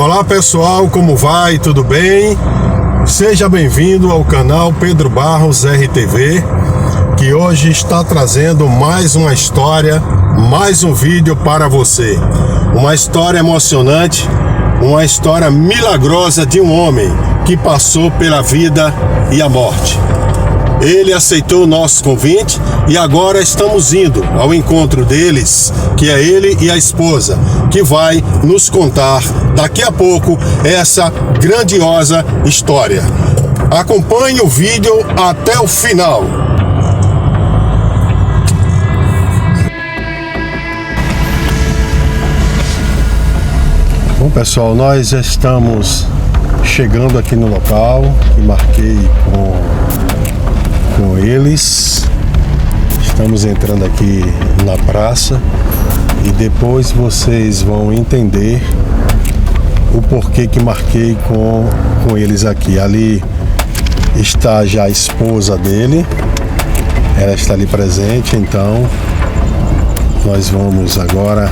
Olá pessoal, como vai? Tudo bem? Seja bem-vindo ao canal Pedro Barros RTV, que hoje está trazendo mais uma história, mais um vídeo para você. Uma história emocionante, uma história milagrosa de um homem que passou pela vida e a morte. Ele aceitou o nosso convite e agora estamos indo ao encontro deles, que é ele e a esposa, que vai nos contar daqui a pouco essa grandiosa história. Acompanhe o vídeo até o final. Bom pessoal, nós já estamos chegando aqui no local que marquei com eles. Estamos entrando aqui na praça e depois vocês vão entender o porquê que marquei com eles aqui. Ali está já a esposa dele, ela está ali presente, então nós vamos agora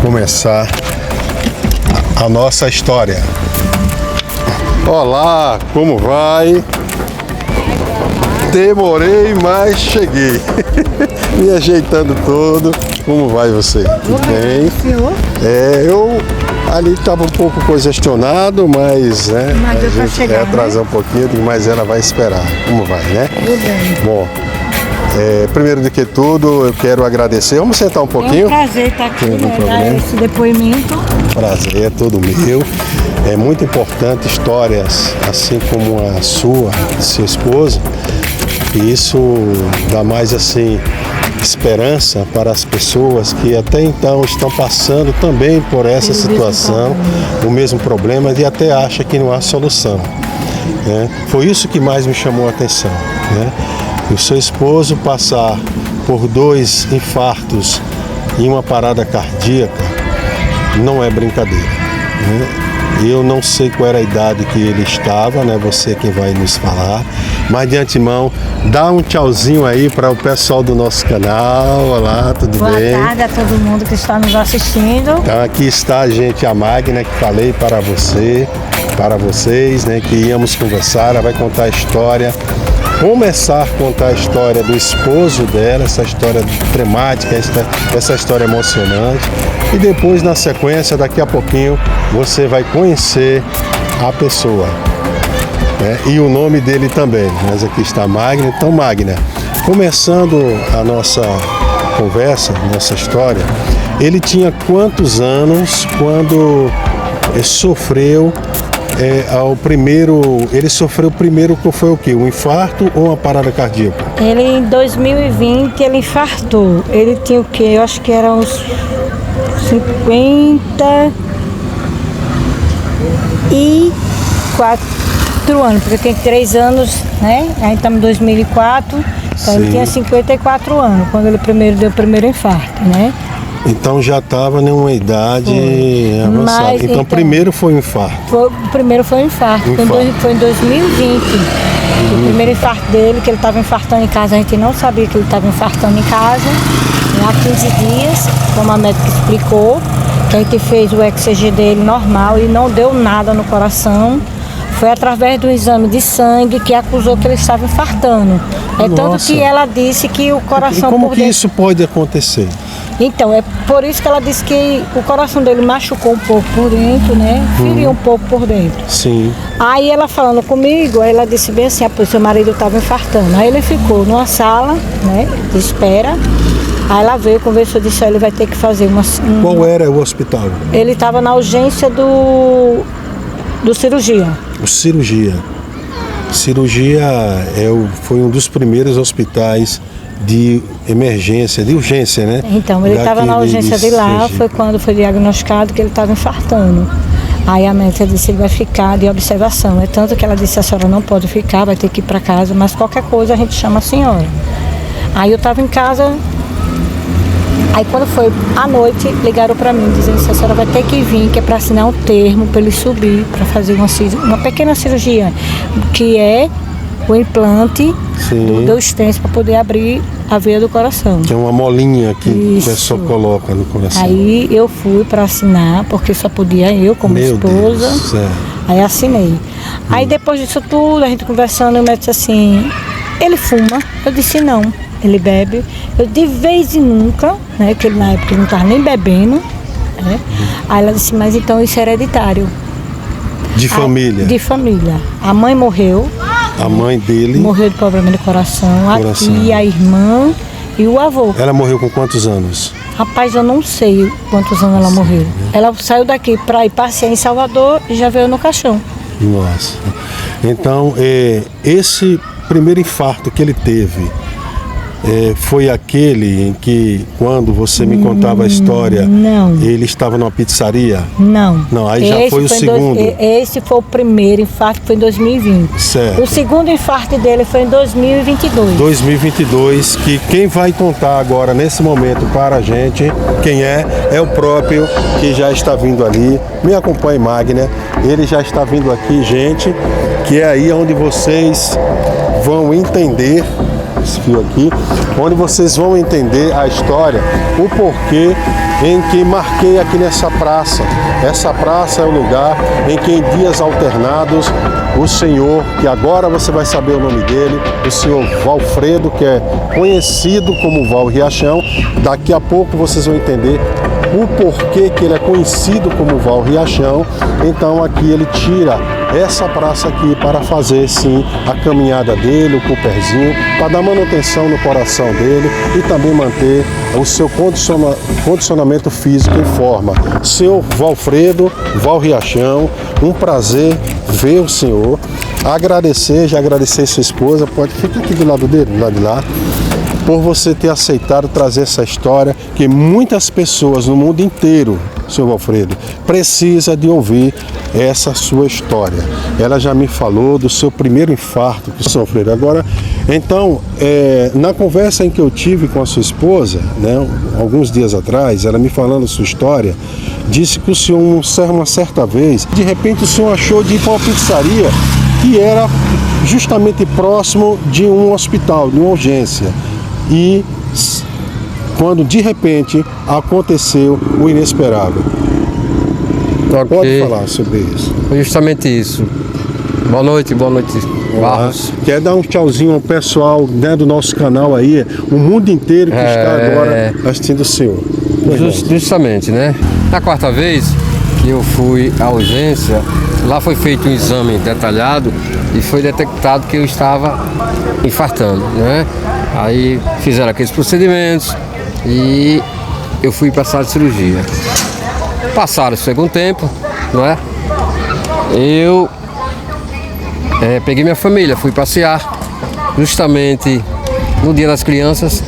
começar a nossa história. Olá, como vai? Demorei, mas cheguei. Me ajeitando todo. Como vai você? Tudo bem? Eu ali estava um pouco congestionado, mas a gente vai atrasar um pouquinho, mas ela vai esperar. Como vai, né? Tudo bem. Bom, primeiro de que tudo, eu quero agradecer. Vamos sentar um pouquinho? É um prazer estar aqui, dar esse depoimento. Prazer é todo meu. É muito importante histórias assim como a sua, seu esposo. E isso dá mais assim esperança para as pessoas que até então estão passando também por essa situação, o mesmo problema, e até acha que não há solução, né? Foi isso que mais me chamou a atenção, né? O seu esposo passar por 2 infartos e uma parada cardíaca não é brincadeira, né? Eu não sei qual era a idade que ele estava, né? Você quem vai nos falar. Mas de antemão, dá um tchauzinho aí para o pessoal do nosso canal. Olá, tudo bem? Boa tarde a todo mundo que está nos assistindo. Então aqui está, gente, a Magna, que falei para vocês, né? Que íamos conversar, ela vai contar a história. Começar a contar a história do esposo dela, essa história dramática, essa história emocionante. E depois, na sequência, daqui a pouquinho, você vai conhecer a pessoa, né? E o nome dele também. Mas aqui está a Magna. Então, Magna, começando a nossa conversa, nossa história, ele tinha quantos anos quando sofreu ele sofreu primeiro, que foi o quê? Um infarto ou uma parada cardíaca? Ele em 2020 ele infartou. Ele tinha o quê? Eu acho que era uns 54 anos, porque tem 3 anos, né? Aí estamos em 2004, então ele tinha 54 anos quando ele deu o primeiro infarto, né? Então já estava em uma idade avançada. Então primeiro foi um infarto. O primeiro foi um infarto. Foi em 2020. O primeiro infarto dele, que ele estava infartando em casa, a gente não sabia que ele estava infartando em casa. Há 15 dias, como a médica explicou, que a gente fez o ECG dele normal e não deu nada no coração. Foi através do exame de sangue que acusou que ele estava infartando. Tanto que ela disse que o coração... E como que isso pode acontecer? Então, é por isso que ela disse que o coração dele machucou um pouco por dentro, né? Feriu um pouco por dentro. Sim. Aí ela falando comigo, ela disse bem assim, seu marido estava infartando. Aí ele ficou numa sala, né, de espera. Aí ela veio, conversou, disse, ele vai ter que fazer uma... Qual era o hospital? Ele estava na urgência do cirurgia. O cirurgia. Cirurgia foi um dos primeiros hospitais de emergência, de urgência, né? Então, ele estava na urgência de lá, foi quando foi diagnosticado que ele estava infartando. Aí a médica disse que ele vai ficar de observação. É tanto que ela disse, a senhora não pode ficar, vai ter que ir para casa, mas qualquer coisa a gente chama a senhora. Aí eu estava em casa, aí quando foi à noite, ligaram para mim, dizendo que a senhora vai ter que vir, que é para assinar um termo para ele subir, para fazer uma pequena cirurgia, que é o implante do stent para poder abrir a veia do coração. Que é uma molinha que o pessoal coloca no coração. Aí eu fui para assinar, porque só podia eu como esposa. Deus, Aí assinei. Aí depois disso tudo, a gente conversando, o médico disse assim, ele fuma? Eu disse não, ele bebe. Eu de vez em nunca, né, que ele na época não estava nem bebendo. Né? Aí ela disse, mas então isso é hereditário. De família? De família. A mãe morreu. A mãe dele? Morreu de problema de coração. A tia, a irmã e o avô. Ela morreu com quantos anos? Rapaz, eu não sei quantos anos ela morreu. Ela saiu daqui para ir passear em Salvador e já veio no caixão. Nossa. Então, esse primeiro infarto que ele teve, foi aquele em que, quando você me contava a história, ele estava numa pizzaria? Não. Não, aí já foi o segundo. Esse foi o primeiro infarto, foi em 2020. Certo. O segundo infarto dele foi em 2022. 2022, que quem vai contar agora, nesse momento, para a gente, quem é o próprio que já está vindo ali. Me acompanhe, Magna. Ele já está vindo aqui, gente, que é aí onde vocês vão entender, esse fio aqui, onde vocês vão entender a história, o porquê em que marquei aqui nessa praça. Essa praça é o lugar em que em dias alternados o senhor, que agora você vai saber o nome dele, o senhor Valfredo, que é conhecido como Val Riachão, daqui a pouco vocês vão entender o porquê que ele é conhecido como Val Riachão. Então aqui ele tira essa praça aqui para fazer sim a caminhada dele, o Cooperzinho, para dar manutenção no coração dele e também manter o seu condicionamento físico em forma. Seu Valfredo, Val Riachão, um prazer ver o senhor, agradecer sua esposa, pode ficar aqui do lado dele, do lado de lá, por você ter aceitado trazer essa história que muitas pessoas no mundo inteiro, senhor Valfredo, precisa de ouvir essa sua história. Ela já me falou do seu primeiro infarto que sofreu. Agora, então, na conversa em que eu tive com a sua esposa, né, alguns dias atrás, ela me falando sua história, disse que o senhor, uma certa vez, de repente o senhor achou de ir para uma pizzaria que era justamente próximo de um hospital, de uma urgência. E quando de repente aconteceu o inesperável. Pode falar sobre isso. Justamente isso. Boa noite, Barros. Quer dar um tchauzinho ao pessoal, né, do nosso canal aí, o mundo inteiro que está agora assistindo o senhor. Justamente, né? Na quarta vez que eu fui à urgência, lá foi feito um exame detalhado e foi detectado que eu estava infartando, né? Aí fizeram aqueles procedimentos e eu fui para a sala de cirurgia. Passaram o segundo tempo, não é? Eu peguei minha família, fui passear justamente no Dia das Crianças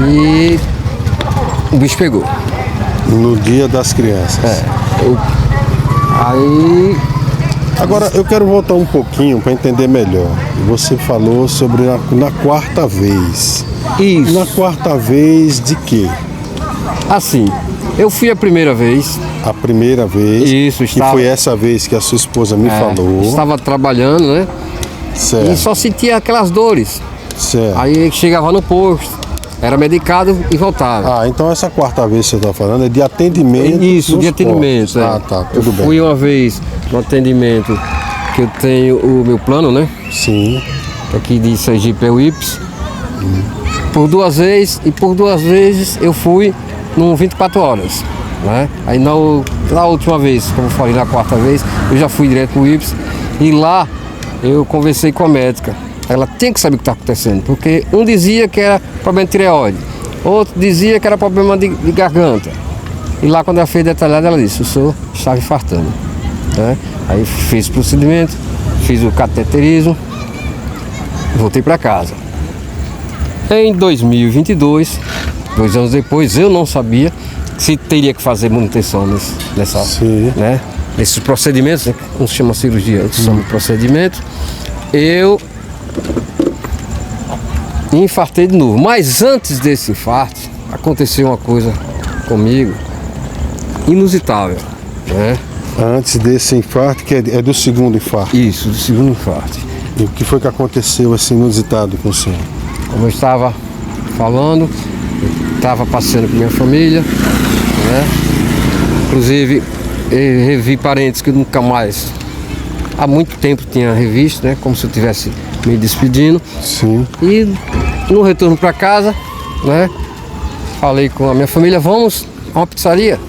e o bicho pegou. No Dia das Crianças. Aí... Agora eu quero voltar um pouquinho para entender melhor. Você falou sobre na quarta vez. Isso. Na quarta vez de quê? Assim, eu fui a primeira vez. A primeira vez. Isso, que foi essa vez que a sua esposa me falou. Estava trabalhando, né? Certo. E só sentia aquelas dores. Certo. Aí chegava no posto, era medicado e voltava. Ah, então essa quarta vez que você está falando é de atendimento. Isso, de atendimento. Ah, tá, tudo bem. Eu fui uma vez no atendimento que eu tenho o meu plano, né? Sim. Aqui de Sergipe é o IPS. Por duas vezes eu fui no 24 horas. Né? Aí na última vez, como eu falei, na quarta vez, eu já fui direto pro IPS e lá eu conversei com a médica. Ela tem que saber o que está acontecendo, porque um dizia que era problema de tireoide, outro dizia que era problema de garganta. E lá quando ela fez detalhado, ela disse, o senhor estava infartando. Né? Aí fiz o procedimento, fiz o cateterismo, voltei para casa. Em 2022, 2 anos depois, eu não sabia se teria que fazer manutenção nesses procedimentos, né? Não se chama cirurgia, chama procedimento. Eu infartei de novo, mas antes desse infarto aconteceu uma coisa comigo inusitável, né? Antes desse infarto, que é do segundo infarto. Isso, do segundo infarto. E o que foi que aconteceu assim inusitado com o senhor? Como eu estava falando, estava passeando com minha família, né? Inclusive, eu revi parentes que nunca mais, há muito tempo tinha revisto, né? Como se eu estivesse me despedindo. Sim. E no retorno para casa, né? Falei com a minha família, vamos a uma pizzaria,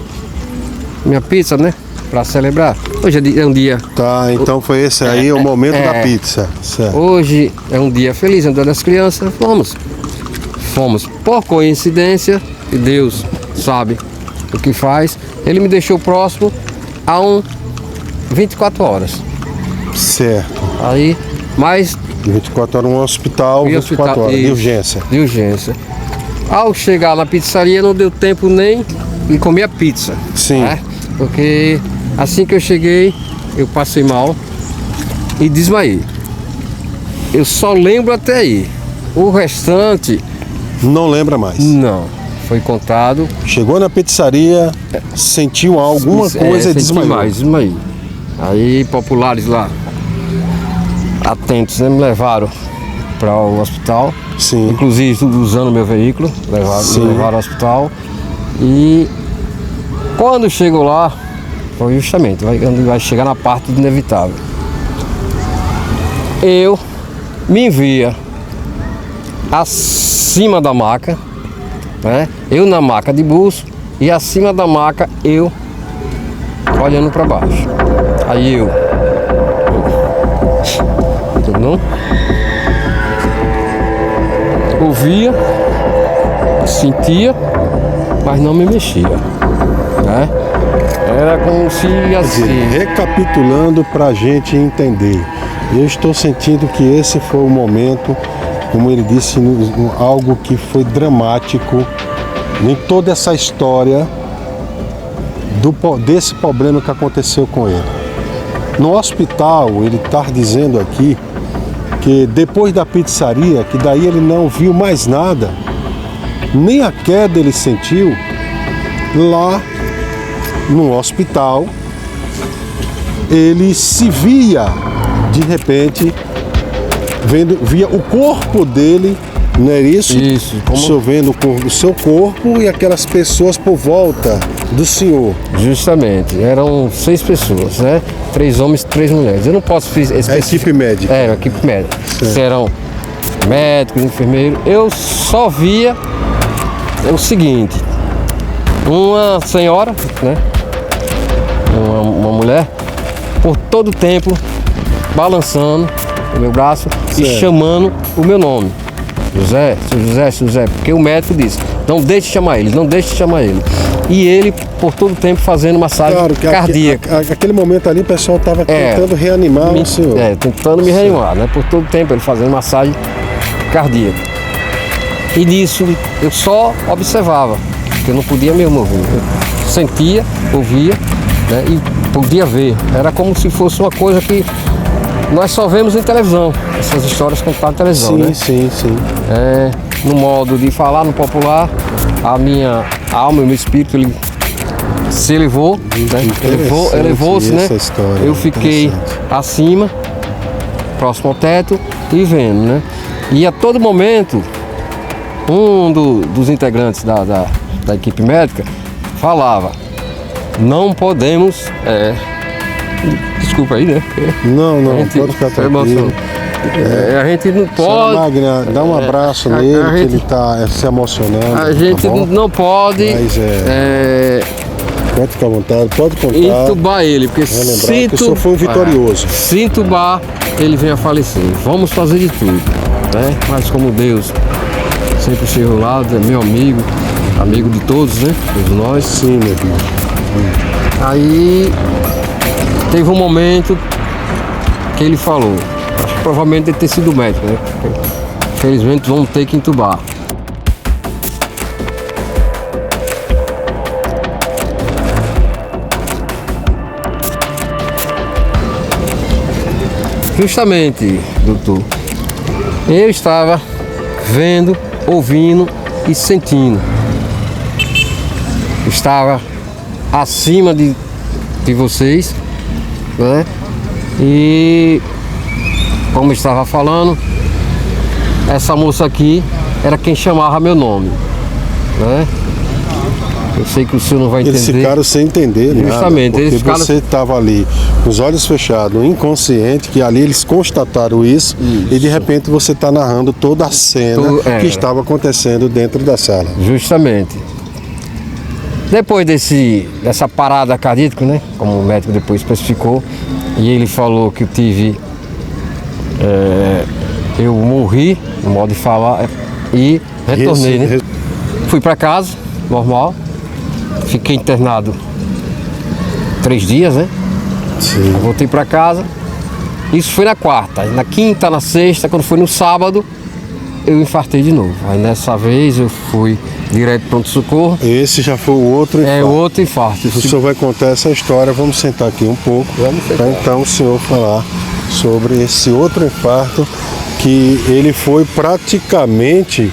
minha pizza, né? Para celebrar. Hoje é um dia. Tá, então foi esse aí o momento da pizza. Certo. Hoje é um dia feliz, é um dia das crianças. Fomos. Por coincidência, e Deus sabe o que faz, ele me deixou próximo a 24 horas. Certo. Aí, mais 24 horas no hospital, 24 horas de urgência. De urgência. Ao chegar na pizzaria não deu tempo nem de comer a pizza. Sim. Né? Porque assim que eu cheguei, eu passei mal e desmaiei. Eu só lembro até aí. O restante... Não lembra mais? Não. Foi contado. Chegou na pizzaria, sentiu alguma coisa e desmaiou. Desmaiei. Aí populares lá, atentos, né, me levaram para o hospital. Sim. Inclusive usando meu veículo, me levaram ao hospital. E quando chegou lá, foi justamente, vai chegar na parte do inevitável. Eu me via acima da maca, né? Eu na maca de buço e acima da maca eu olhando para baixo. Aí eu não ouvia, sentia, mas não me mexia, né? Era como se assim. Recapitulando para a gente entender, eu estou sentindo que esse foi o momento, como ele disse, algo que foi dramático em toda essa história desse problema que aconteceu com ele. No hospital, ele está dizendo aqui que depois da pizzaria, que daí ele não viu mais nada, nem a queda ele sentiu. Lá no hospital, ele se via, de repente, via o corpo dele, não é isso? Isso. O senhor vendo o seu corpo e aquelas pessoas por volta do senhor. Justamente, eram 6 pessoas, né? 3 homens e 3 mulheres. Eu não posso A equipe médica. Era a equipe médica. Eram médicos, enfermeiros. Eu só via o seguinte: uma senhora, né? Uma mulher, por todo o tempo, balançando o meu braço e chamando o meu nome. José, seu José, seu José, porque o médico disse, não deixe de chamar ele, não deixe de chamar ele. E ele, por todo o tempo, fazendo massagem cardíaca. Aquele momento ali, o pessoal estava tentando reanimar o senhor. Tentando me reanimar, né? Por todo o tempo, ele fazendo massagem cardíaca. E nisso, eu só observava, porque eu não podia me mover. Eu sentia, ouvia, né? E podia ver. Era como se fosse uma coisa que nós só vemos em televisão, essas histórias contadas na televisão, né? Sim. No modo de falar no popular, a minha alma e o meu espírito, ele se elevou, né? Elevou-se, né? Eu fiquei acima, próximo ao teto e vendo, né? E a todo momento, um dos integrantes da equipe médica falava, não podemos... Desculpa aí, né? Não, pode ficar tranquilo. A gente não pode... Magna, dá um abraço nele, que ele está se emocionando. A gente não pode... Mas pode ficar à vontade, pode contar. Entubar ele, porque se que o senhor foi um vitorioso. Se entubar, ele vem a falecer. Vamos fazer de tudo, né? Mas como Deus sempre esteve ao lado, é meu amigo de todos, né? Todos nós. Sim, meu irmão. Aí teve um momento que ele falou, acho que provavelmente deve ter sido médico, né? Infelizmente vamos ter que entubar. Justamente, doutor, eu estava vendo, ouvindo e sentindo. Estava acima de vocês, né? E como eu estava falando, essa moça aqui era quem chamava meu nome, né? Eu sei que o senhor não vai entender. Eles ficaram sem entender nada. Justamente, porque eles ficaram... você estava ali com os olhos fechados, inconsciente, que ali eles constataram isso. E de repente você está narrando toda a cena que estava acontecendo dentro da sala. Justamente. Depois dessa parada cardíaca, né? Como o médico depois especificou, e ele falou que eu tive... eu morri, no modo de falar, e retornei, né? Fui para casa, normal. Fiquei internado 3 dias, né? Sim. Voltei para casa. Isso foi na quarta. Na quinta, na sexta, quando foi no sábado, eu infartei de novo. Aí nessa vez eu fui direto para pronto-socorro. Esse já foi o outro infarto. É o outro infarto. O senhor vai contar essa história. Vamos sentar aqui um pouco. Para então o senhor falar sobre esse outro infarto, que ele foi praticamente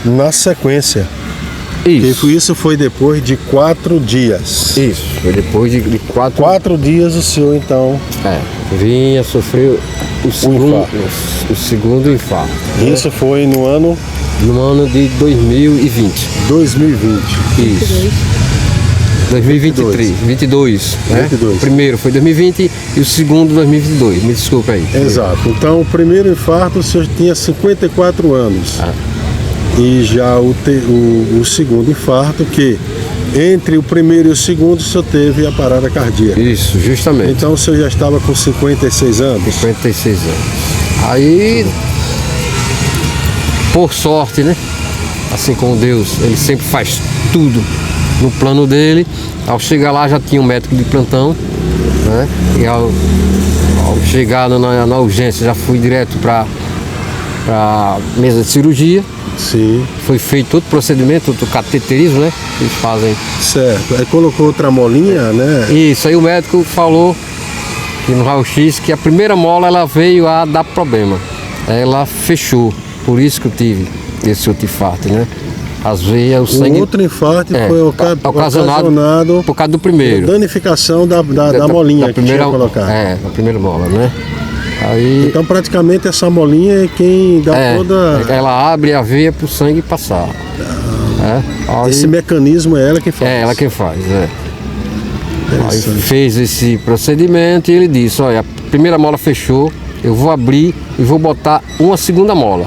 na sequência. Isso foi depois de 4 dias. Isso, foi depois de 4 dias o senhor então... vinha sofrer o segundo infarto. Isso foi no ano? No ano de 2020. 2020. Isso. 2023, 22, né? 22. O primeiro foi 2020 e o segundo 2022, me desculpa aí. Exato, então o primeiro infarto o senhor tinha 54 anos. E já o segundo infarto, que entre o primeiro e o segundo o senhor teve a parada cardíaca. Isso, justamente. Então o senhor já estava com 56 anos? 56 anos. Aí, por sorte, né? Assim como Deus, ele sempre faz tudo no plano dele. Ao chegar lá já tinha um médico de plantão, né? E ao chegar na urgência já fui direto para a mesa de cirurgia. Sim. Foi feito todo o procedimento do cateterismo, né? Que eles fazem. Certo. Aí colocou outra molinha, né? Isso, aí o médico falou que no raio-x que a primeira mola ela veio a dar problema. Ela fechou. Por isso que eu tive esse outro infarto, né? As veias, o sangue... O outro infarto foi ocasionado por causa do primeiro. Danificação da molinha que tinha colocado. Da primeira mola, né? Aí, então praticamente essa molinha é quem dá toda... Ela abre a veia para o sangue passar. Aí, esse mecanismo é ela que faz. É ela que faz, Aí fez esse procedimento e ele disse, olha, a primeira mola fechou, eu vou abrir e vou botar uma segunda mola.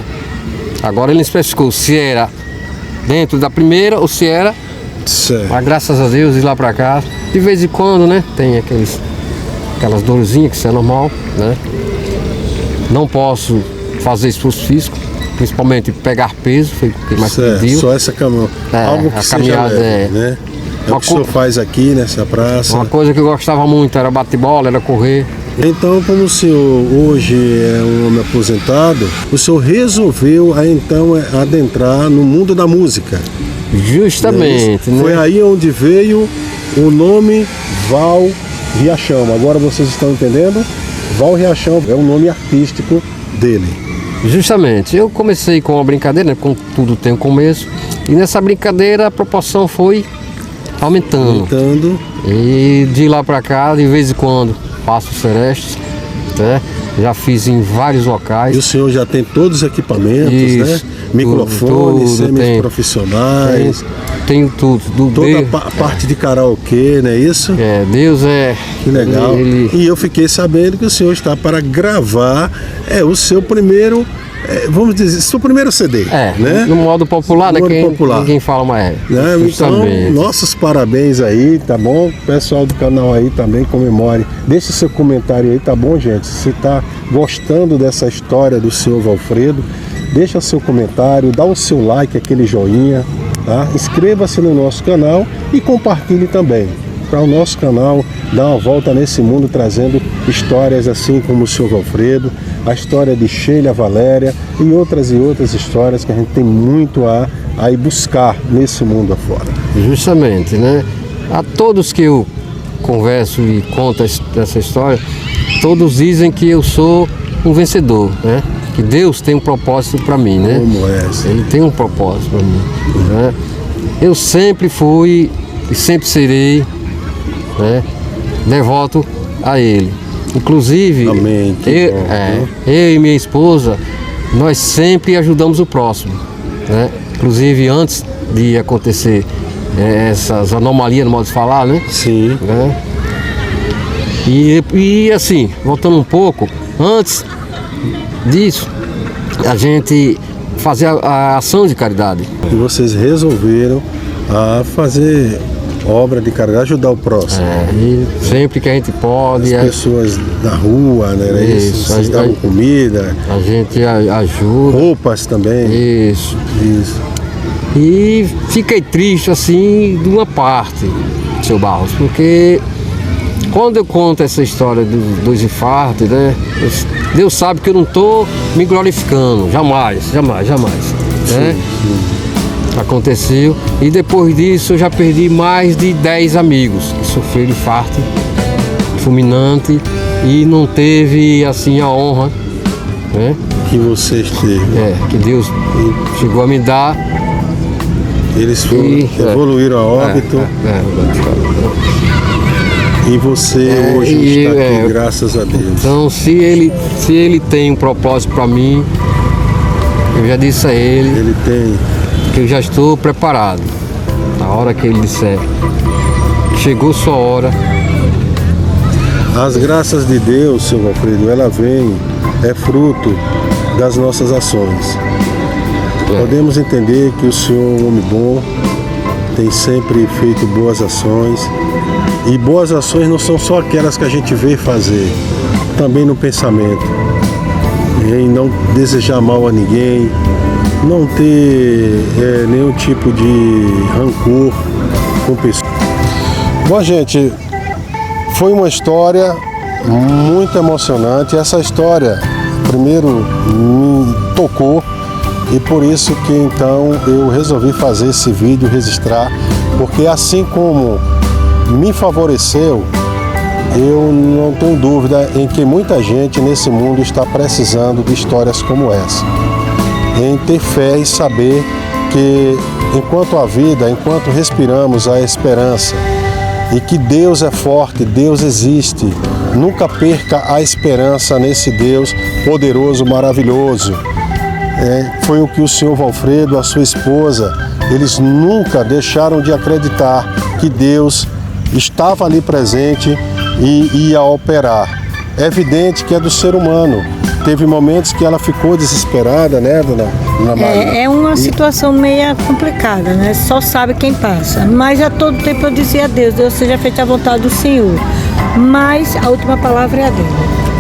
Agora ele especificou se era dentro da primeira ou se era... Certo. Mas graças a Deus, ir lá pra cá, de vez em quando, né, tem aquelas dorzinhas, que isso é normal, né? Não posso fazer esforço físico, principalmente pegar peso, foi o que mais pediu. Só essa caminhada, algo que seja leve, né? É o que o senhor faz aqui nessa praça. Uma coisa que eu gostava muito era bater bola, era correr. Então, como o senhor hoje é um homem aposentado, o senhor resolveu então adentrar no mundo da música. Justamente, né? Foi aí onde veio o nome Val Riachão. Agora vocês estão entendendo? Val Riachão é o nome artístico dele. Justamente, eu comecei com uma brincadeira, né? Como tudo tem um começo, e nessa brincadeira a proporção foi aumentando. E de lá pra cá, de vez em quando, faço serestes, né? Já fiz em vários locais. E o senhor já tem todos os equipamentos, né? Microfones, semi-profissionais. Tenho tudo. Toda a parte de karaokê, não é isso? Deus é... Que legal. E eu fiquei sabendo que o senhor está para gravar o seu primeiro... vamos dizer, seu primeiro CD, né? No modo popular, no né? Modo popular. Ninguém fala mais. Né? Então, nossos parabéns aí, tá bom? O pessoal do canal aí também comemore. Deixe seu comentário aí, tá bom, gente? Se tá gostando dessa história do senhor Valfredo, deixa seu comentário, dá o seu like, aquele joinha, tá? Inscreva-se no nosso canal e compartilhe também, para o nosso canal dar uma volta nesse mundo, trazendo histórias assim como o senhor Valfredo, a história de Sheila Valéria e outras histórias que a gente tem muito a ir buscar nesse mundo afora. Justamente, né? A todos que eu converso e conto essa história, todos dizem que eu sou um vencedor, né? Que Deus tem um propósito para mim, né? Como é assim? Ele tem um propósito para mim, né? Eu sempre fui e sempre serei, né, devoto a Ele. Inclusive, amém, eu e minha esposa, nós sempre ajudamos o próximo. né? Inclusive antes de acontecer essas anomalias no modo de falar, né? Sim. Né? E assim, voltando um pouco, antes disso, a gente fazia a ação de caridade. E vocês resolveram fazer obra de caridade, ajudar o próximo. E sempre que a gente pode. As pessoas da rua, né? Era isso? Vocês davam comida. A gente ajuda. Roupas também. Isso. E fiquei triste assim de uma parte, seu Barros, porque quando eu conto essa história dos infartos, né? Deus sabe que eu não estou me glorificando, jamais. Né? Aconteceu, e depois disso eu já perdi mais de 10 amigos que sofreram infarto fulminante e não teve assim a honra, né? Que vocês teve. Que Deus chegou a me dar. Eles evoluíram a óbito. E você hoje está aqui, graças a Deus. Então, se ele tem um propósito para mim, eu já disse a ele. Ele tem. Que eu já estou preparado. Na hora que ele disser, chegou sua hora. As graças de Deus, seu Valfredo, ela vem, é fruto das nossas ações. Podemos entender que o Senhor é um homem bom, tem sempre feito boas ações. E boas ações não são só aquelas que a gente vê fazer, também no pensamento. Em não desejar mal a ninguém, não ter nenhum tipo de rancor com pessoas. Bom, gente, foi uma história muito emocionante. Essa história, primeiro, me tocou e por isso que então eu resolvi fazer esse vídeo, registrar, porque assim como me favoreceu, eu não tenho dúvida em que muita gente nesse mundo está precisando de histórias como essa. Em ter fé e saber que enquanto há vida, enquanto respiramos a esperança e que Deus é forte, Deus existe, nunca perca a esperança nesse Deus poderoso, maravilhoso. Foi o que o senhor Valfredo, a sua esposa, eles nunca deixaram de acreditar que Deus estava ali presente e ia operar. É evidente que é do ser humano. Teve momentos que ela ficou desesperada, né, dona Maria? É uma situação meio complicada, né? Só sabe quem passa. Mas a todo tempo eu dizia a Deus seja feita a vontade do Senhor. Mas a última palavra é a dele.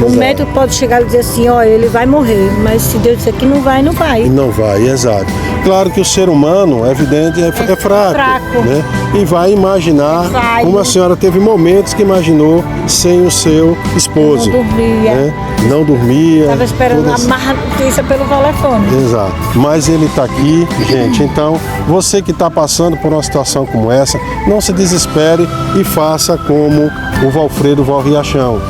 O médico pode chegar e dizer assim, ele vai morrer, mas se Deus disser que não vai, não vai. Não vai, exato. Claro que o ser humano, é evidente, é fraco. Né? E vai imaginar, como a senhora teve momentos que imaginou sem o seu esposo. Não dormia. Né? Não dormia. Estava esperando a notícia pelo telefone. Exato. Mas ele está aqui, gente. Então, você que está passando por uma situação como essa, não se desespere e faça como o Valfredo Valriachão.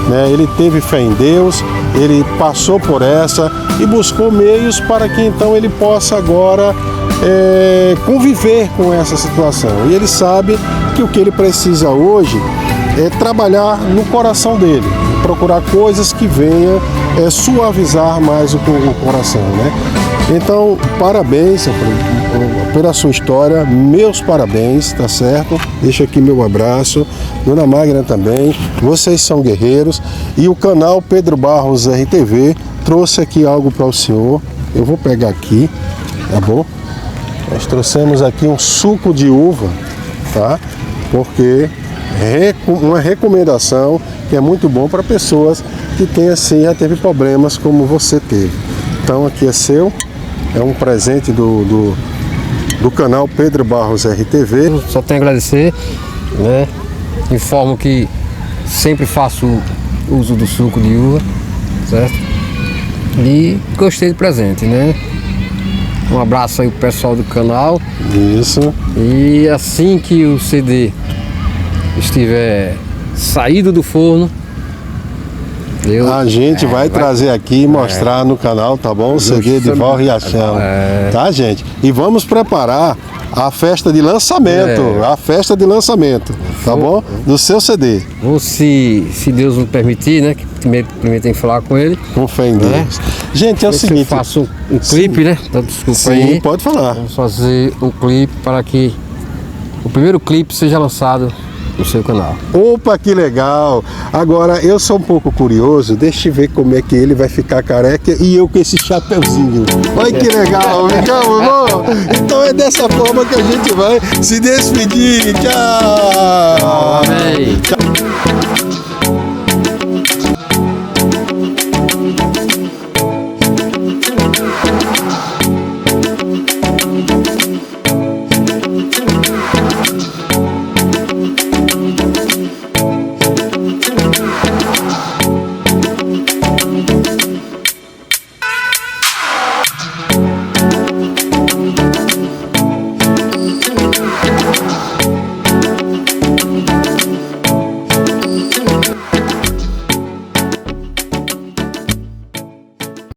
Né? Ele teve fé em Deus, ele passou por essa e buscou meios para que então ele possa agora conviver com essa situação. E ele sabe que o que ele precisa hoje é trabalhar no coração dele, procurar coisas que venham suavizar mais o coração, né? Então, parabéns pela sua história, meus parabéns, tá certo? Deixa aqui meu abraço, dona Magna também, vocês são guerreiros e o canal Pedro Barros RTV trouxe aqui algo para o senhor, eu vou pegar aqui, tá bom? Nós trouxemos aqui um suco de uva, tá? Porque uma recomendação que é muito bom para pessoas que têm assim, já teve problemas como você teve. Então aqui é seu, é um presente do canal Pedro Barros RTV. Eu só tenho a agradecer, né? Informo que sempre faço uso do suco de uva, certo? E gostei do presente, né? Um abraço aí pro pessoal do canal. Isso. E assim que o CD estiver saído do forno, a gente vai trazer aqui e mostrar no canal, tá bom? O CD de Valriachão, tá, gente? E vamos preparar a festa de lançamento, tá bom? Do seu CD. Ou se Deus me permitir, né? Que primeiro tem que falar com ele. Com fé em Deus. Gente, é o Eu seguinte. faço um clipe, né? Então, desculpa Sim, aí. pode falar. Vamos fazer um clipe para que o primeiro clipe seja lançado no seu canal. Opa, que legal! Agora, eu sou um pouco curioso, deixa eu ver como é que ele vai ficar careca e eu com esse chapeuzinho. Olha que legal, ficamos bom? Então é dessa forma que a gente vai se despedir. Tchau! Amém. Tchau.